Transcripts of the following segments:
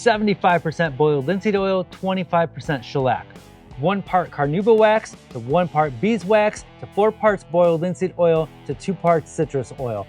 75% boiled linseed oil, 25% shellac. 1 part carnauba wax to 1 part beeswax to 4 parts boiled linseed oil to 2 parts citrus oil.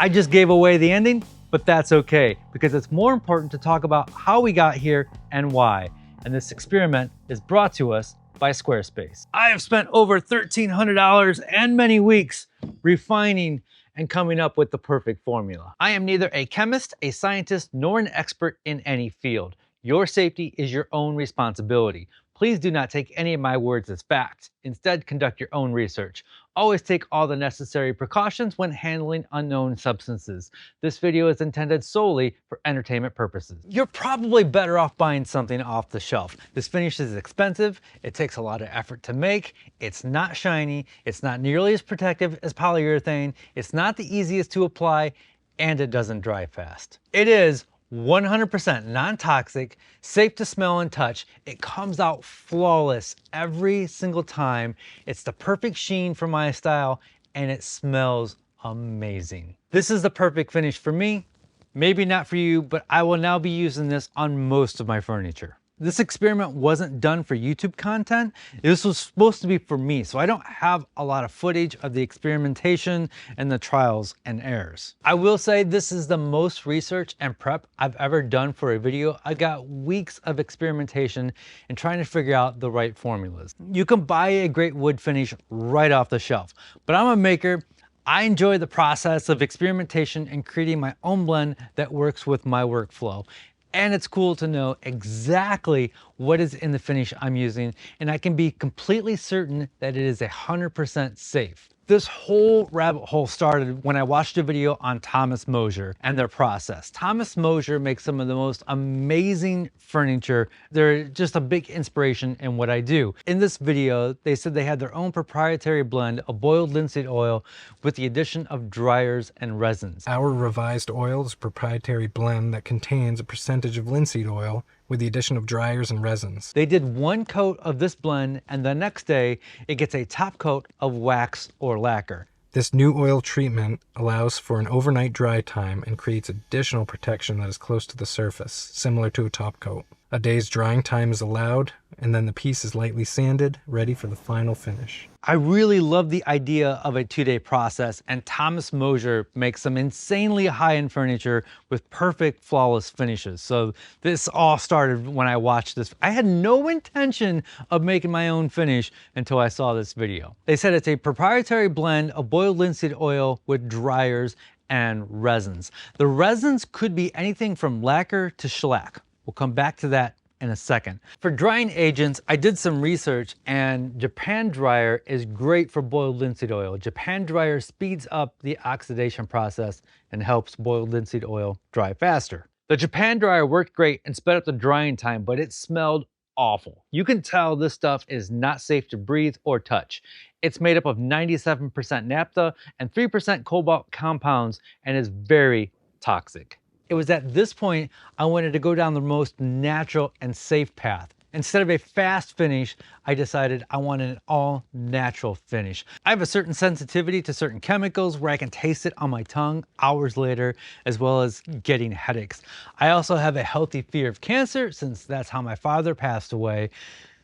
I just gave away the ending, but that's okay, because it's more important to talk about how we got here and why. And this experiment is brought to us by Squarespace. I have spent over $1,300 and many weeks refining and coming up with the perfect formula. I am neither a chemist, a scientist, nor an expert in any field. Your safety is your own responsibility. Please do not take any of my words as fact. Instead, conduct your own research. Always take all the necessary precautions when handling unknown substances. This video is intended solely for entertainment purposes. You're probably better off buying something off the shelf. This finish is expensive, it takes a lot of effort to make, it's not shiny, it's not nearly as protective as polyurethane, it's not the easiest to apply, and it doesn't dry fast. It is 100% non-toxic, safe to smell and touch. It comes out flawless every single time. It's the perfect sheen for my style, and it smells amazing. This is the perfect finish for me. Maybe not for you, but I will now be using this on most of my furniture. This experiment wasn't done for YouTube content. This was supposed to be for me, so I don't have a lot of footage of the experimentation and the trials and errors. I will say this is the most research and prep I've ever done for a video. I got weeks of experimentation and trying to figure out the right formulas. You can buy a great wood finish right off the shelf, but I'm a maker. I enjoy the process of experimentation and creating my own blend that works with my workflow. And it's cool to know exactly what is in the finish I'm using, and I can be completely certain that it is 100% safe. This whole rabbit hole started when I watched a video on Thomas Mosier and their process. Thomas Mosier makes some of the most amazing furniture. They're just a big inspiration in what I do. In this video, they said they had their own proprietary blend of boiled linseed oil with the addition of dryers and resins. Our revised oil is a proprietary blend that contains a percentage of linseed oil with the addition of dryers and resins. They did 1 coat of this blend, and the next day it gets a top coat of wax or lacquer. This new oil treatment allows for an overnight dry time and creates additional protection that is close to the surface, similar to a top coat. A day's drying time is allowed, and then the piece is lightly sanded, ready for the final finish. I really love the idea of a 2-day process, and Thomas Mosier makes some insanely high-end furniture with perfect, flawless finishes. So this all started when I watched this. I had no intention of making my own finish until I saw this video. They said it's a proprietary blend of boiled linseed oil with dryers and resins. The resins could be anything from lacquer to shellac. We'll come back to that in a second. For drying agents, I did some research, and Japan dryer is great for boiled linseed oil. Japan dryer speeds up the oxidation process and helps boiled linseed oil dry faster. The Japan dryer worked great and sped up the drying time, but it smelled awful. You can tell this stuff is not safe to breathe or touch. It's made up of 97% naphtha and 3% cobalt compounds and is very toxic. It was at this point I wanted to go down the most natural and safe path. Instead of a fast finish, I decided I wanted an all-natural finish. I have a certain sensitivity to certain chemicals where I can taste it on my tongue hours later, as well as getting headaches. I also have a healthy fear of cancer, since that's how my father passed away.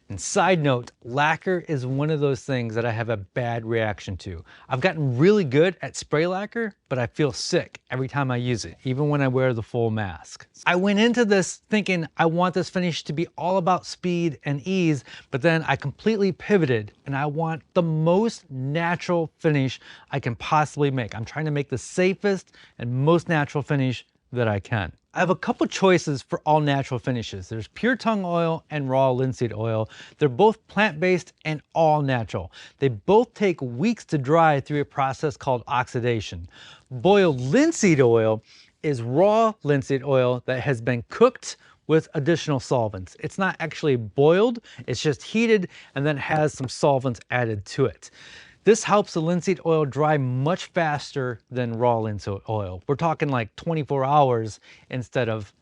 And side note, lacquer is one of those things that I have a bad reaction to. I've gotten really good at spray lacquer, but I feel sick every time I use it, even when I wear the full mask. I went into this thinking I want this finish to be all about speed and ease, but then I completely pivoted and I want the most natural finish I can possibly make. I'm trying to make the safest and most natural finish that I can. I have a couple choices for all natural finishes. There's pure tung oil and raw linseed oil. They're both plant-based and all natural. They both take weeks to dry through a process called oxidation. Boiled linseed oil is raw linseed oil that has been cooked with additional solvents. It's not actually boiled, it's just heated and then has some solvents added to it. This helps the linseed oil dry much faster than raw linseed oil. We're talking like 24 hours instead of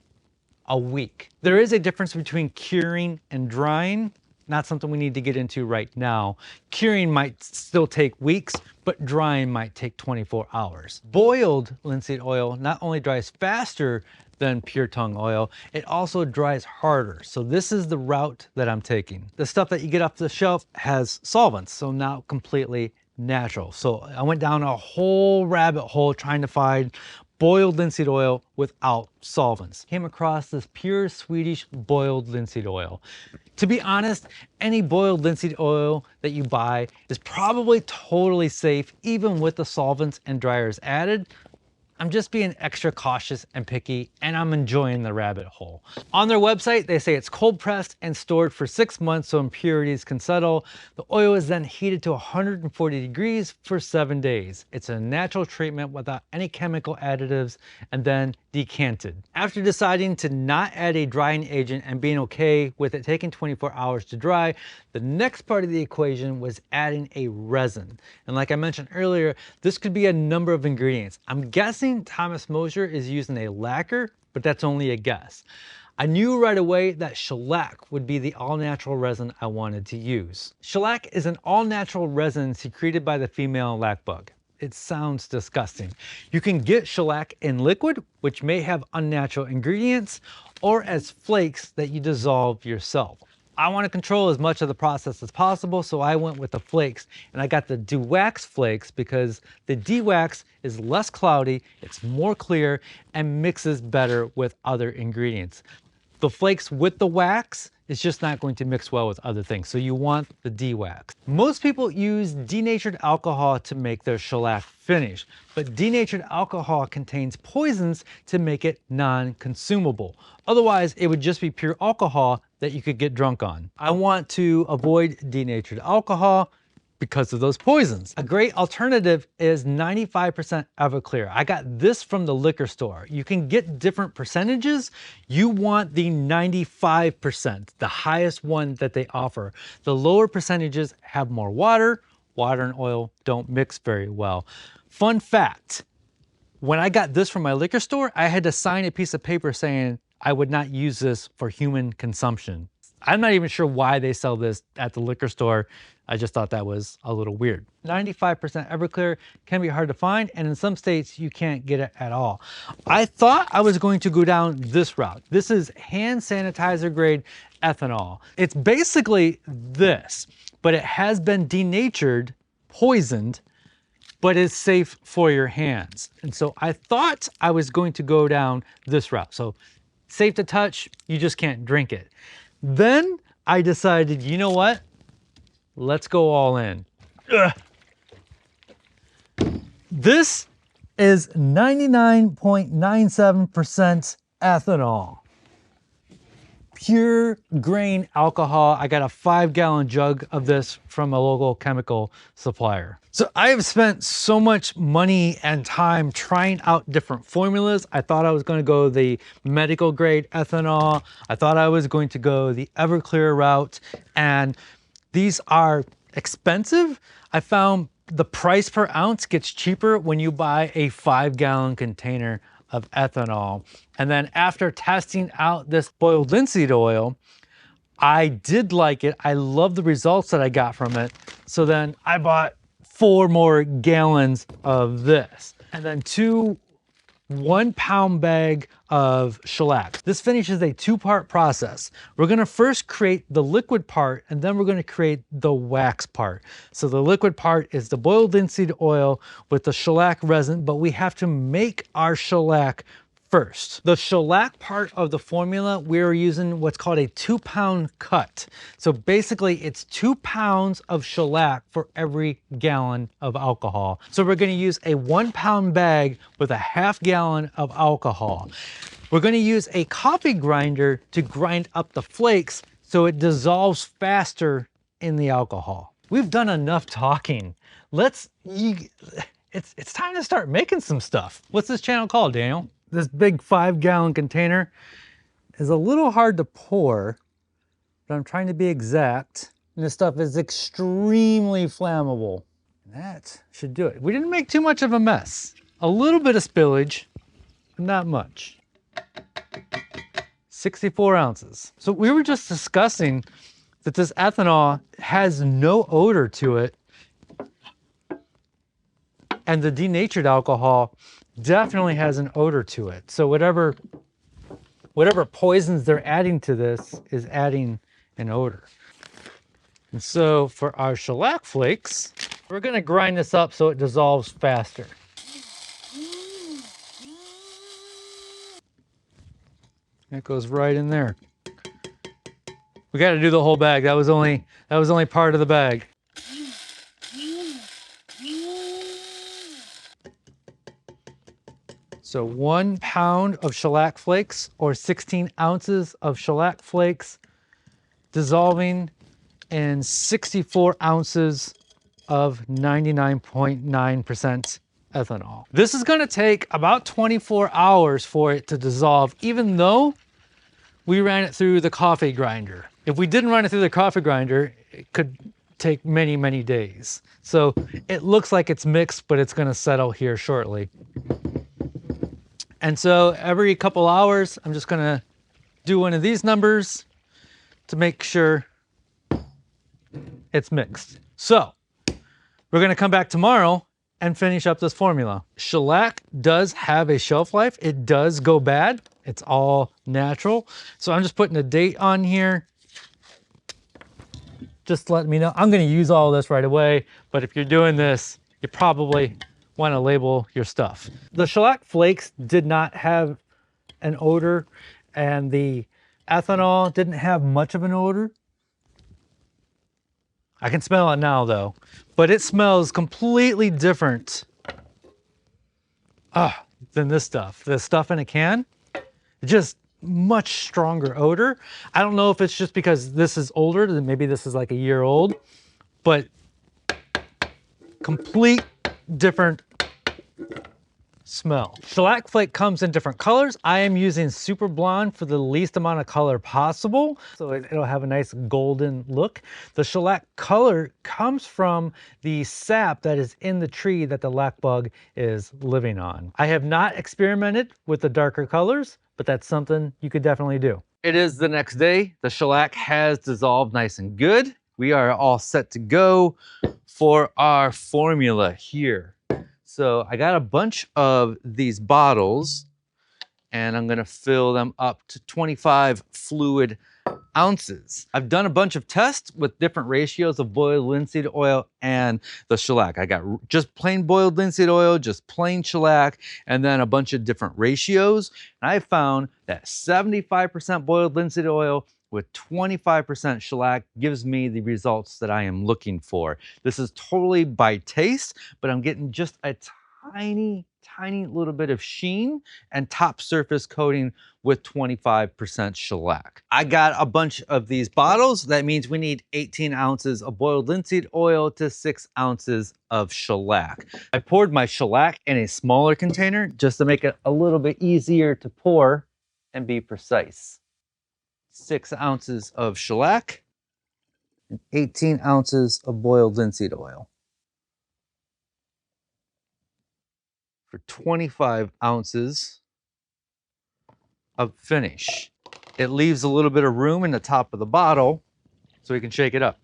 a week. There is a difference between curing and drying. Not something we need to get into right now. Curing might still take weeks, but drying might take 24 hours. Boiled linseed oil not only dries faster than pure tung oil. It also dries harder. So this is the route that I'm taking. The stuff that you get off the shelf has solvents, so now completely natural. So I went down a whole rabbit hole trying to find boiled linseed oil without solvents. Came across this pure Swedish boiled linseed oil. To be honest, any boiled linseed oil that you buy is probably totally safe, even with the solvents and dryers added. I'm just being extra cautious and picky, and I'm enjoying the rabbit hole. On their website, they say it's cold pressed and stored for 6 months so impurities can settle. The oil is then heated to 140 degrees for 7 days. It's a natural treatment without any chemical additives and then decanted. After deciding to not add a drying agent and being okay with it taking 24 hours to dry, the next part of the equation was adding a resin. And like I mentioned earlier, this could be a number of ingredients. I'm guessing Thomas Mosher is using a lacquer, but that's only a guess. I knew right away that shellac would be the all-natural resin I wanted to use. Shellac is an all-natural resin secreted by the female lac bug. It sounds disgusting. You can get shellac in liquid, which may have unnatural ingredients, or as flakes that you dissolve yourself. I want to control as much of the process as possible, so I went with the flakes, and I got the dewax flakes because the dewax is less cloudy, it's more clear, and mixes better with other ingredients. The flakes with the wax is just not going to mix well with other things, so you want the dewax. Most people use denatured alcohol to make their shellac finish, but denatured alcohol contains poisons to make it non-consumable. Otherwise, it would just be pure alcohol that you could get drunk on. I want to avoid denatured alcohol because of those poisons. A great alternative is 95% Everclear. I got this from the liquor store. You can get different percentages. You want the 95%, the highest one that they offer. The lower percentages have more water. Water and oil don't mix very well. Fun fact, when I got this from my liquor store, I had to sign a piece of paper saying I would not use this for human consumption. I'm not even sure why they sell this at the liquor store. I just thought that was a little weird. 95% Everclear can be hard to find, and in some states you can't get it at all. I thought I was going to go down this route. This is hand sanitizer grade ethanol. It's basically this, but it has been denatured, poisoned, but is safe for your hands. And so I thought I was going to go down this route. So safe to touch, you just can't drink it. Then I decided, you know what? Let's go all in. Ugh. This is 99.97% ethanol. Pure grain alcohol. I got a 5-gallon jug of this from a local chemical supplier. So I have spent so much money and time trying out different formulas. I thought I was going to go the medical grade ethanol. I thought I was going to go the Everclear route, and these are expensive. I found the price per ounce gets cheaper when you buy a 5-gallon container of ethanol. And then after testing out this boiled linseed oil, I did like it. I love the results that I got from it. So then I bought 4 more gallons of this, and then 2 1-pound bag of shellac. This finishes a 2-part process. We're gonna first create the liquid part, and then we're gonna create the wax part. So the liquid part is the boiled linseed oil with the shellac resin, but we have to make our shellac first. The shellac part of the formula, we're using what's called a 2-pound cut. So basically it's 2 pounds of shellac for every gallon of alcohol. So we're gonna use a 1-pound bag with a 1/2 gallon of alcohol. We're gonna use a coffee grinder to grind up the flakes so it dissolves faster in the alcohol. We've done enough talking. It's time to start making some stuff. What's this channel called, Daniel? This big 5-gallon container is a little hard to pour, but I'm trying to be exact. And this stuff is extremely flammable. That should do it. We didn't make too much of a mess. A little bit of spillage, not much. 64 ounces. So we were just discussing that this ethanol has no odor to it, and the denatured alcohol definitely has an odor to it. So whatever whatever poisons they're adding to this is adding an odor. And so for our shellac flakes, we're gonna grind this up so it dissolves faster. That goes right in there. We got to do the whole bag. That was only part of the bag. So 1 pound of shellac flakes or 16 ounces of shellac flakes dissolving in 64 ounces of 99.9% ethanol. This is going to take about 24 hours for it to dissolve, even though we ran it through the coffee grinder. If we didn't run it through the coffee grinder, it could take many, many days. So it looks like it's mixed, but it's gonna settle here shortly. And so every couple hours, I'm just gonna do one of these numbers to make sure it's mixed. So we're gonna come back tomorrow and finish up this formula. Shellac does have a shelf life. It does go bad. It's all natural. So I'm just putting a date on here. Just let me know. I'm gonna use all this right away, but if you're doing this, you probably wanna label your stuff. The shellac flakes did not have an odor, and the ethanol didn't have much of an odor. I can smell it now though, but it smells completely different than this stuff. The stuff in a can, just much stronger odor. I don't know if it's just because this is older, maybe this is like a year old, but complete different smell. Shellac flake comes in different colors. I am using super blonde for the least amount of color possible, so it'll have a nice golden look. The shellac color comes from the sap that is in the tree that the lac bug is living on. I have not experimented with the darker colors, but that's something you could definitely do. It is the next day. The shellac has dissolved nice and good. We are all set to go for our formula here. So I got a bunch of these bottles and I'm gonna fill them up to 25 fluid ounces. I've done a bunch of tests with different ratios of boiled linseed oil and the shellac. I got just plain boiled linseed oil, just plain shellac, and then a bunch of different ratios. And I found that 75% boiled linseed oil with 25% shellac gives me the results that I am looking for. This is totally by taste, but I'm getting just a tiny little bit of sheen and top surface coating with 25% shellac. I got a bunch of these bottles. That means we need 18 ounces of boiled linseed oil to 6 ounces of shellac. I poured my shellac in a smaller container just to make it a little bit easier to pour and be precise. 6 ounces of shellac and 18 ounces of boiled linseed oil. For 25 ounces of finish. It leaves a little bit of room in the top of the bottle so we can shake it up.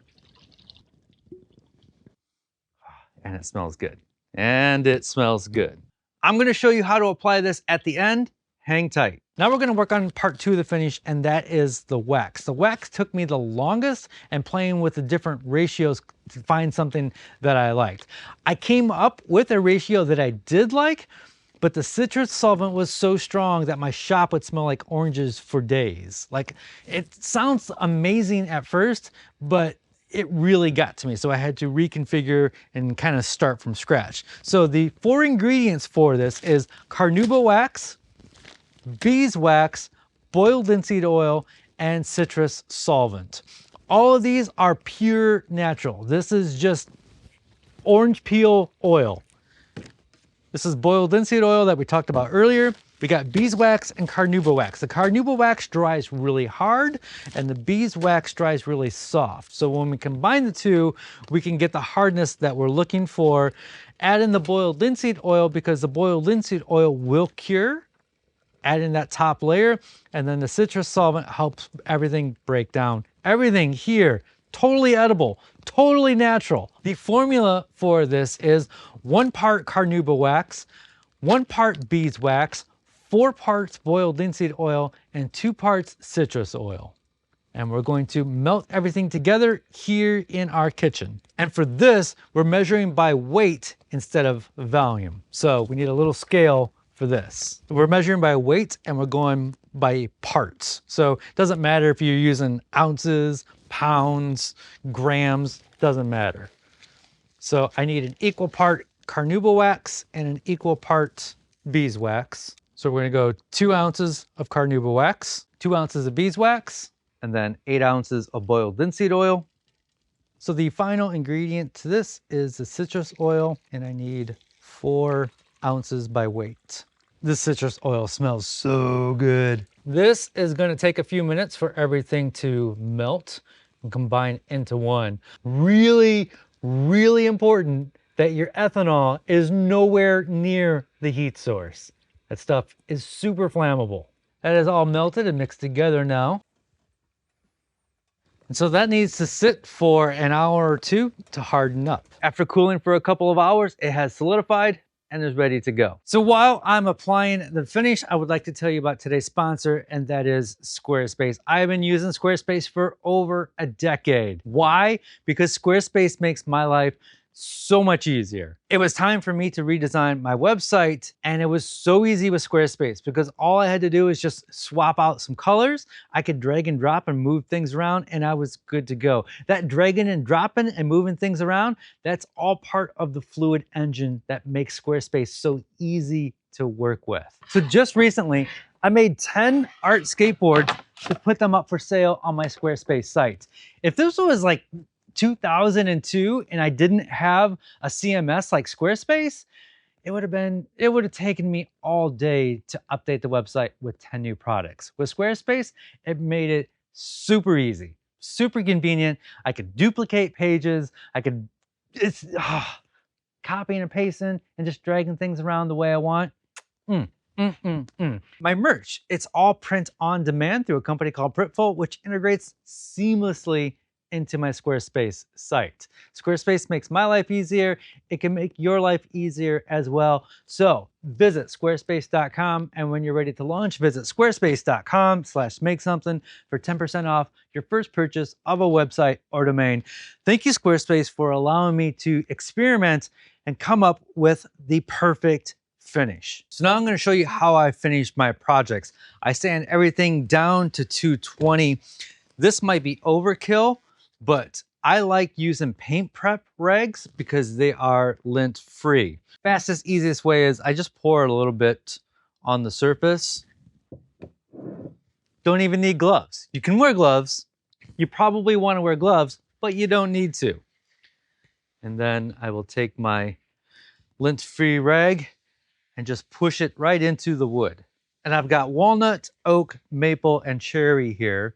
And it smells good. And it smells good. I'm gonna show you how to apply this at the end. Hang tight. Now we're gonna work on part 2 of the finish, and that is the wax. The wax took me the longest, and playing with the different ratios to find something that I liked. I came up with a ratio that I did like, but the citrus solvent was so strong that my shop would smell like oranges for days. Like, it sounds amazing at first, but it really got to me. So I had to reconfigure and kind of start from scratch. So the 4 ingredients for this is carnauba wax, beeswax, boiled linseed oil, and citrus solvent. All of these are pure natural. This is just orange peel oil. This is boiled linseed oil that we talked about earlier. We got beeswax and carnauba wax. The carnauba wax dries really hard and the beeswax dries really soft. So when we combine the two, we can get the hardness that we're looking for. Add in the boiled linseed oil because the boiled linseed oil will cure. Add in that top layer, and then the citrus solvent helps everything break down. Everything here, totally edible, totally natural. The formula for this is 1 part carnauba wax, 1 part beeswax, 4 parts boiled linseed oil and 2 parts citrus oil. And we're going to melt everything together here in our kitchen. And for this, we're measuring by weight instead of volume. So we need a little scale for this. We're measuring by weight and we're going by parts. So it doesn't matter if you're using ounces, pounds, grams, doesn't matter. So I need an equal part carnauba wax and an equal part beeswax. So we're gonna go 2 ounces of carnauba wax, 2 ounces of beeswax, and then 8 ounces of boiled linseed oil. So the final ingredient to this is the citrus oil, and I need 4 ounces by weight. This citrus oil smells so good. This is gonna take a few minutes for everything to melt and combine into one. Really, really important that your ethanol is nowhere near the heat source. That stuff is super flammable. That is all melted and mixed together now. And so that needs to sit for an hour or 2 to harden up. After cooling for a couple of hours, it has solidified and is ready to go. So while I'm applying the finish, I would like to tell you about today's sponsor, and that is Squarespace. I have been using Squarespace for over a decade. Why? Because Squarespace makes my life so much easier. It was time for me to redesign my website, and it was so easy with Squarespace because all I had to do is just swap out some colors. I could drag and drop and move things around, and I was good to go. That dragging and dropping and moving things around, that's all part of the fluid engine that makes Squarespace so easy to work with. So just recently, I made 10 art skateboards to put them up for sale on my Squarespace site. If this was like 2002 and I didn't have a CMS like Squarespace, it would have taken me all day to update the website with 10 new products. With Squarespace, it made it super easy, super convenient. I could duplicate pages. It's copying and pasting and just dragging things around the way I want. My merch, it's all print on demand through a company called Printful, which integrates seamlessly into my Squarespace site. Squarespace makes my life easier. It can make your life easier as well. So visit squarespace.com, and when you're ready to launch, visit squarespace.com/makesomething for 10% off your first purchase of a website or domain. Thank you, Squarespace, for allowing me to experiment and come up with the perfect finish. So now I'm going to show you how I finished my projects. I sand everything down to 220. This might be overkill, but I like using paint prep rags because they are lint free. Fastest, easiest way is I just pour a little bit on the surface. Don't even need gloves. You can wear gloves. You probably want to wear gloves, but you don't need to. And then I will take my lint free rag and just push it right into the wood. And I've got walnut, oak, maple, and cherry here,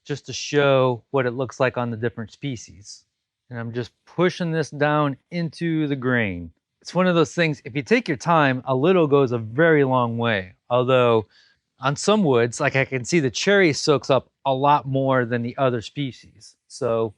just to show what it looks like on the different species. And I'm just pushing this down into the grain. It's one of those things, if you take your time, a little goes a very long way. Although on some woods, like I can see the cherry soaks up a lot more than the other species. So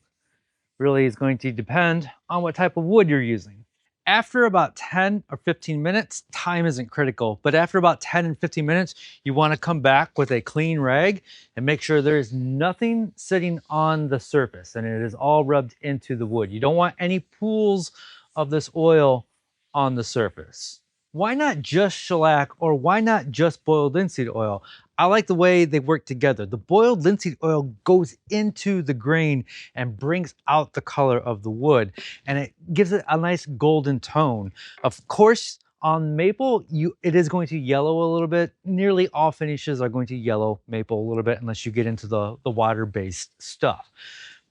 really it's going to depend on what type of wood you're using. After about 10 or 15 minutes, time isn't critical, but after about 10 and 15 minutes, you want to come back with a clean rag and make sure there is nothing sitting on the surface and it is all rubbed into the wood. You don't want any pools of this oil on the surface. Why not just shellac, or why not just boiled linseed oil? I like the way they work together. The boiled linseed oil goes into the grain and brings out the color of the wood, and it gives it a nice golden tone. Of course, on maple, it is going to yellow a little bit. Nearly all finishes are going to yellow maple a little bit unless you get into the water-based stuff.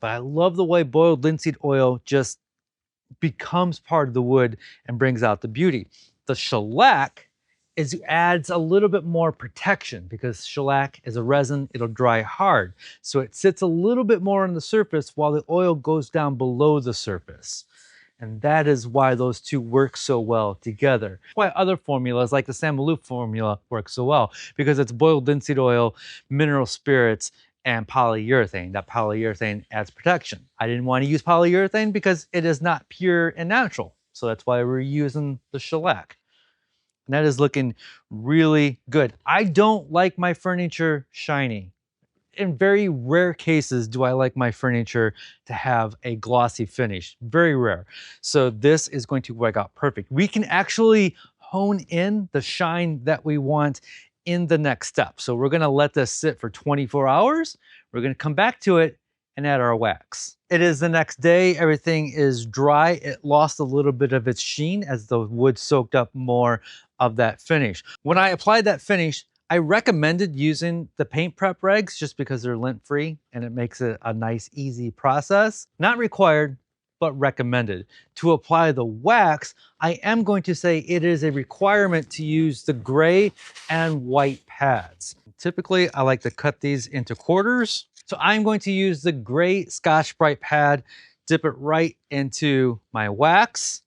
But I love the way boiled linseed oil just becomes part of the wood and brings out the beauty. The shellac adds a little bit more protection because shellac is a resin, it'll dry hard. So it sits a little bit more on the surface while the oil goes down below the surface. And that is why those two work so well together. Why other formulas like the San Maluf formula work so well, because it's boiled linseed oil, mineral spirits, and polyurethane. That polyurethane adds protection. I didn't want to use polyurethane because it is not pure and natural. So that's why we're using the shellac. And that is looking really good. I don't like my furniture shiny. In very rare cases do I like my furniture to have a glossy finish. Very rare. So this is going to work out perfect. We can actually hone in the shine that we want in the next step. So we're gonna let this sit for 24 hours. We're gonna come back to it and add our wax. It is the next day. Everything is dry. It lost a little bit of its sheen as the wood soaked up more of that finish. When I applied that finish, I recommended using the paint prep regs just because they're lint free and it makes it a nice, easy process. Not required, but recommended. To apply the wax, I am going to say it is a requirement to use the gray and white pads. Typically, I like to cut these into quarters. So I'm going to use the gray Scotch-Brite pad, dip it right into my wax,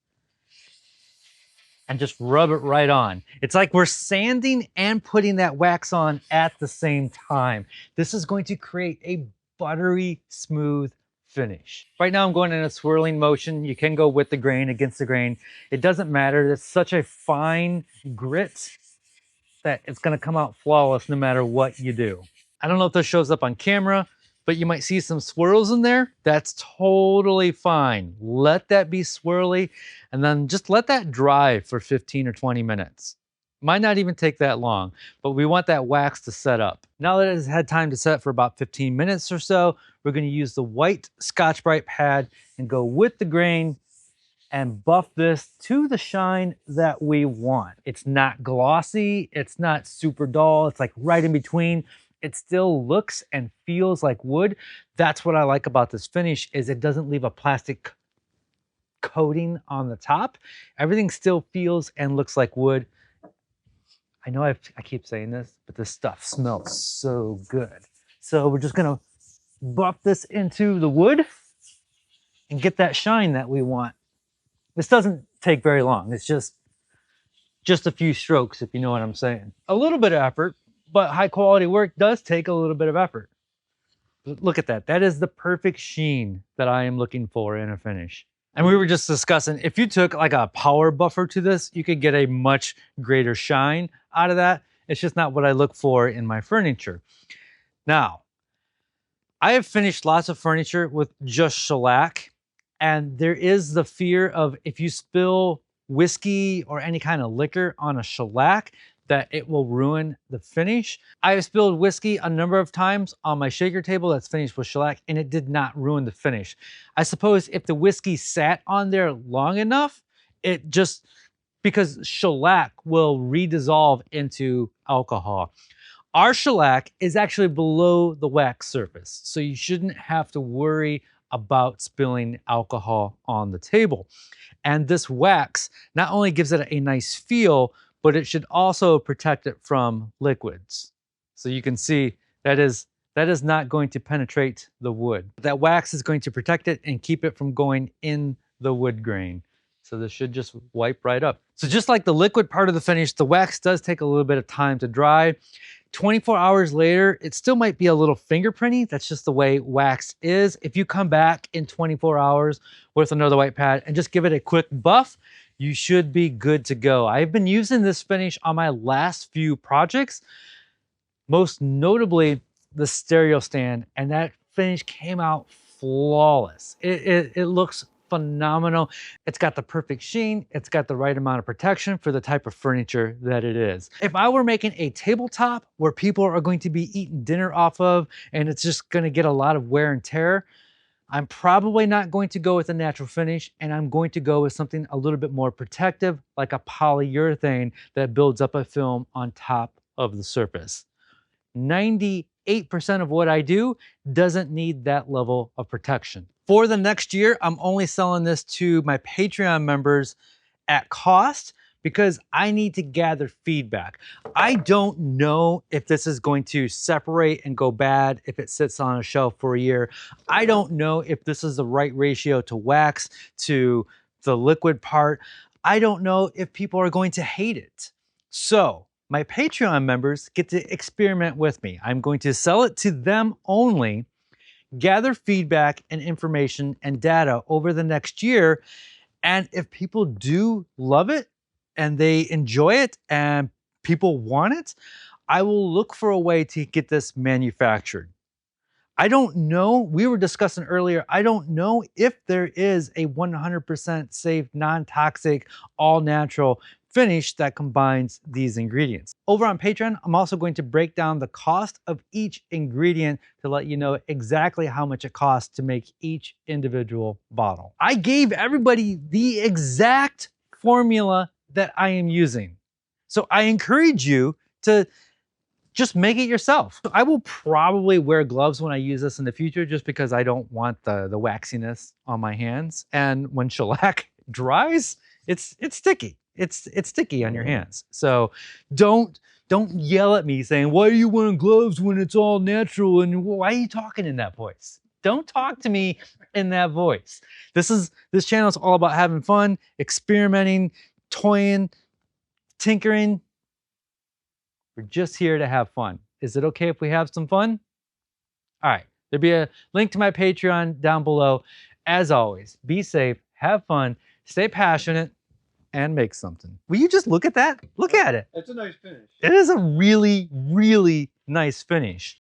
and just rub it right on. It's like we're sanding and putting that wax on at the same time. This is going to create a buttery smooth finish. Right now I'm going in a swirling motion. You can go with the grain, against the grain. It doesn't matter. It's such a fine grit that it's gonna come out flawless no matter what you do. I don't know if this shows up on camera, but you might see some swirls in there. That's totally fine. Let that be swirly and then just let that dry for 15 or 20 minutes. Might not even take that long, but we want that wax to set up. Now that it has had time to set for about 15 minutes or so, we're gonna use the white Scotch-Brite pad and go with the grain and buff this to the shine that we want. It's not glossy, it's not super dull, it's like right in between. It still looks and feels like wood. That's what I like about this finish, is it doesn't leave a plastic coating on the top. Everything still feels and looks like wood. I know I keep saying this, but this stuff smells so good. So we're just gonna buff this into the wood and get that shine that we want. This doesn't take very long. It's just a few strokes, if you know what I'm saying. A little bit of effort, but high quality work does take a little bit of effort. Look at that. That is the perfect sheen that I am looking for in a finish. And we were just discussing, if you took like a power buffer to this, you could get a much greater shine out of that. It's just not what I look for in my furniture. Now, I have finished lots of furniture with just shellac, and there is the fear of if you spill whiskey or any kind of liquor on a shellac, that it will ruin the finish. I have spilled whiskey a number of times on my shaker table that's finished with shellac, and it did not ruin the finish. I suppose if the whiskey sat on there long enough, it just, because shellac will redissolve into alcohol. Our shellac is actually below the wax surface, so you shouldn't have to worry about spilling alcohol on the table. And this wax not only gives it a nice feel, but it should also protect it from liquids. So you can see that is not going to penetrate the wood. That wax is going to protect it and keep it from going in the wood grain. So this should just wipe right up. So just like the liquid part of the finish, the wax does take a little bit of time to dry. 24 hours later, it still might be a little fingerprinty. That's just the way wax is. If you come back in 24 hours with another white pad and just give it a quick buff, you should be good to go. I've been using this finish on my last few projects, most notably the stereo stand, and that finish came out flawless. It looks phenomenal. It's got the perfect sheen. It's got the right amount of protection for the type of furniture that it is. If I were making a tabletop where people are going to be eating dinner off of, and it's just going to get a lot of wear and tear, I'm probably not going to go with a natural finish, and I'm going to go with something a little bit more protective, like a polyurethane that builds up a film on top of the surface. 98% of what I do doesn't need that level of protection. For the next year, I'm only selling this to my Patreon members at cost because I need to gather feedback. I don't know if this is going to separate and go bad if it sits on a shelf for a year. I don't know if this is the right ratio to wax to the liquid part. I don't know if people are going to hate it. So my Patreon members get to experiment with me. I'm going to sell it to them only, gather feedback and information and data over the next year. And if people do love it, and they enjoy it and people want it, I will look for a way to get this manufactured. I don't know, we were discussing earlier, I don't know if there is a 100% safe, non-toxic, all-natural finish that combines these ingredients. Over on Patreon, I'm also going to break down the cost of each ingredient to let you know exactly how much it costs to make each individual bottle. I gave everybody the exact formula that I am using. So I encourage you to just make it yourself. I will probably wear gloves when I use this in the future just because I don't want the waxiness on my hands. And when shellac dries, it's sticky. It's sticky on your hands. So don't yell at me saying, why are you wearing gloves when it's all natural? And why are you talking in that voice? Don't talk to me in that voice. This channel is all about having fun, experimenting, toying, tinkering. We're just here to have fun. Is it okay if we have some fun? All right, there'll be a link to my Patreon down below. As always, be safe, have fun, stay passionate, and make something. Will you just look at that? Look at it. It's a nice finish. It is a really, really nice finish.